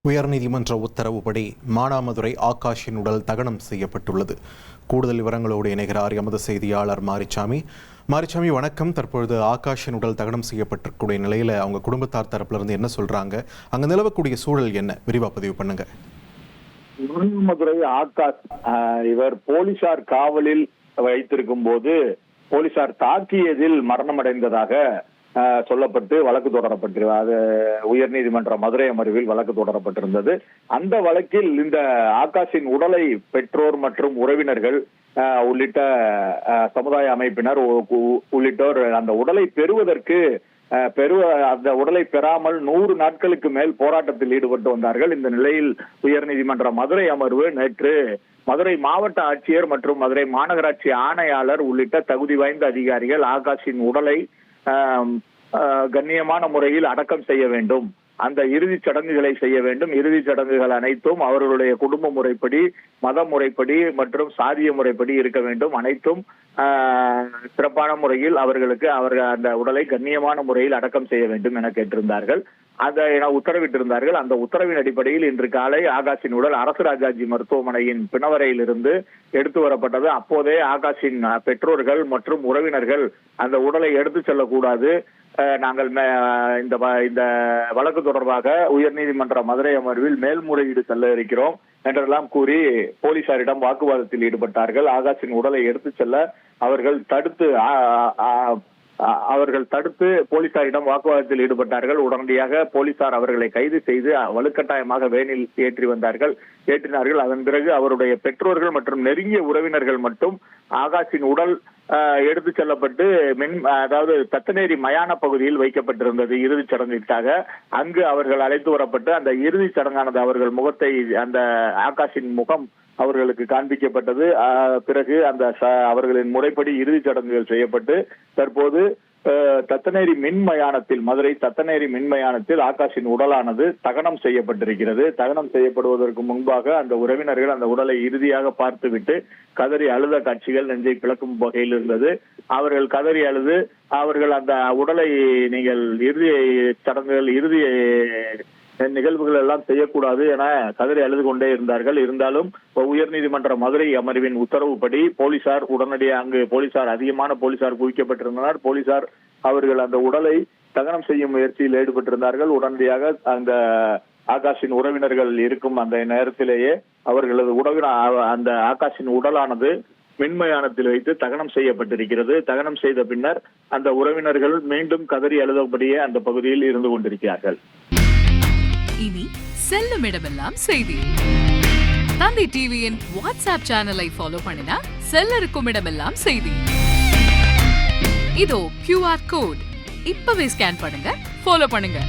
உயர்நீதிமன்ற உத்தரவுப்படி மானாமதுரை ஆகாஷின் உடல் தகனம் செய்யப்பட்டுள்ளது. கூடுதல் விவரங்களோடு இணைகிறார் எமது செய்தியாளர் மாரிச்சாமி. வணக்கம். தற்பொழுது ஆகாஷின் உடல் தகனம் செய்யப்பட்டிருக்கூடிய நிலையில் அவங்க குடும்பத்தார் தரப்பிலிருந்து என்ன சொல்றாங்க, அங்க நிலவக்கூடிய சூழல் என்ன, விரிவா பதிவு பண்ணுங்க. மானாமதுரை ஆகாஷ் இவர் போலீசார் காவலில் வைத்திருக்கும் போது போலீசார் தாக்கியதில் மரணமடைந்ததாக சொல்லப்பட்டு வழக்கு தொடரப்பட்டிருந்தது. உயர்நீதிமன்ற மதுரை அமர்வில் வழக்கு தொடரப்பட்டிருந்தது. அந்த வழக்கில் இந்த ஆகாஷின் உடலை பெற்றோர் மற்றும் உறவினர்கள் உள்ளிட்ட சமுதாய அமைப்பினர் உள்ளிட்டோர் அந்த உடலை பெறுவதற்கு அந்த உடலை பெறாமல் 100 நாட்களுக்கு மேல் போராட்டத்தில் ஈடுபட்டு வந்தார்கள். இந்த நிலையில் உயர்நீதிமன்ற மதுரை அமர்வு நேற்று மதுரை மாவட்ட ஆட்சியர் மற்றும் மதுரை மாநகராட்சி ஆணையாளர் உள்ளிட்ட தகுதி வாய்ந்த அதிகாரிகள் ஆகாஷின் உடலை கண்ணியமான முறையில் அடக்கம் செய்ய வேண்டும், அந்த இறுதி சடங்குகளை செய்ய வேண்டும். இறுதி சடங்குகள் அனைத்தும் அவர்களுடைய குடும்ப முறைப்படி, மத முறைப்படி மற்றும் சாதிய முறைப்படி இருக்க வேண்டும். அனைத்தும் சிறப்பான முறையில் அவர்களுக்கு அந்த உடலை கண்ணியமான முறையில் அடக்கம் செய்ய வேண்டும் என கேட்டிருந்தார்கள். அதை உத்தரவிட்டிருந்தார்கள். அந்த உத்தரவின் அடிப்படையில் இன்று காலை ஆகாஷின் உடல் அரசு ராஜாஜி மருத்துவமனையின் பிணவரையில் இருந்து எடுத்து வரப்பட்டது. அப்போதே ஆகாஷின் பெற்றோர்கள் மற்றும் உறவினர்கள் அந்த உடலை எடுத்து செல்லக்கூடாது, நாங்கள் இந்த வழக்கு தொடர்பாக உயர்நீதிமன்ற மதுரை அமர்வில் மேல்முறையீடு செல்ல இருக்கிறோம் என்றெல்லாம் கூறி போலீசாரிடம் வாக்குவாதத்தில் ஈடுபட்டார்கள். ஆகாஷின் உடலை எடுத்து செல்ல அவர்கள் தடுத்து போலீசாரிடம் வாக்குவாதத்தில் ஈடுபட்டார்கள். உடனடியாக போலீசார் அவர்களை கைது செய்து வலுக்கட்டாயமாக வேனில் ஏற்றினார்கள். அதன் பிறகு அவருடைய பெற்றோர்கள் மற்றும் நெருங்கிய உறவினர்கள் மட்டும் ஆகாஷின் உடல் எடுத்து செல்லப்பட்டு அதாவது தத்தநேரி மயான பகுதியில் வைக்கப்பட்டிருந்தது இறுதிச் சடங்கிற்காக. அங்கு அவர்கள் அழைத்து வரப்பட்டு அந்த இறுதிச் சடங்கானது அவர்கள் முகத்தை, அந்த ஆகாஷின் முகம் அவர்களுக்கு காண்பிக்கப்பட்டது. பிறகு அந்த அவர்களின் முறைப்படி இறுதிச் சடங்குகள் செய்யப்பட்டு தற்போது தத்தநேரி மின்மயானத்தில், மதுரை தத்தநேரி மின்மயானத்தில் ஆகாஷின் உடலானது தகனம் செய்யப்பட்டிருக்கிறது. தகனம் செய்யப்படுவதற்கு முன்பாக அந்த உறவினர்கள் அந்த உடலை இறுதியாக பார்த்துவிட்டு கதறி அழுத காட்சிகள் நெஞ்சை பிளக்கும் வகையில் இருந்தது. அவர்கள் கதறி அழுது அவர்கள் அந்த உடலை நீங்கள் இறுதி சடங்குகள், இறுதி நிகழ்வுகள் எல்லாம் செய்யக்கூடாது என கதறி அழுது கொண்டே இருந்தார்கள். இருந்தாலும் உயர்நீதிமன்ற மதுரை அமர்வின் உத்தரவுப்படி போலீசார் உடனடியாக அங்கு அதிகமான போலீசார் குவிக்கப்பட்டிருந்தனர். போலீசார் அவர்கள் அந்த உடலை தகனம் செய்யும் முயற்சியில் ஈடுபட்டிருந்தார்கள். உடனடியாக அந்த ஆகாஷின் உறவினர்கள் இருக்கும் அந்த நேரத்திலேயே அவர்களது அந்த ஆகாஷின் உடலானது மின்மயானத்தில் வைத்து தகனம் செய்யப்பட்டிருக்கிறது. தகனம் செய்த பின்னர் அந்த உறவினர்கள் மீண்டும் கதறி அழுதபடியே அந்த பகுதியில் இருந்து கொண்டிருக்கிறார்கள். இனி செல்லும் இடமெல்லாம் செய்தி. தந்தி டிவியின் வாட்ஸ்அப் சேனலை ஃபாலோ பண்ணினா செல்ல இருக்கும் இடமெல்லாம் செய்தி. இதோ QR கோட் இப்பவே ஸ்கேன் பண்ணுங்க, ஃபாலோ பண்ணுங்க.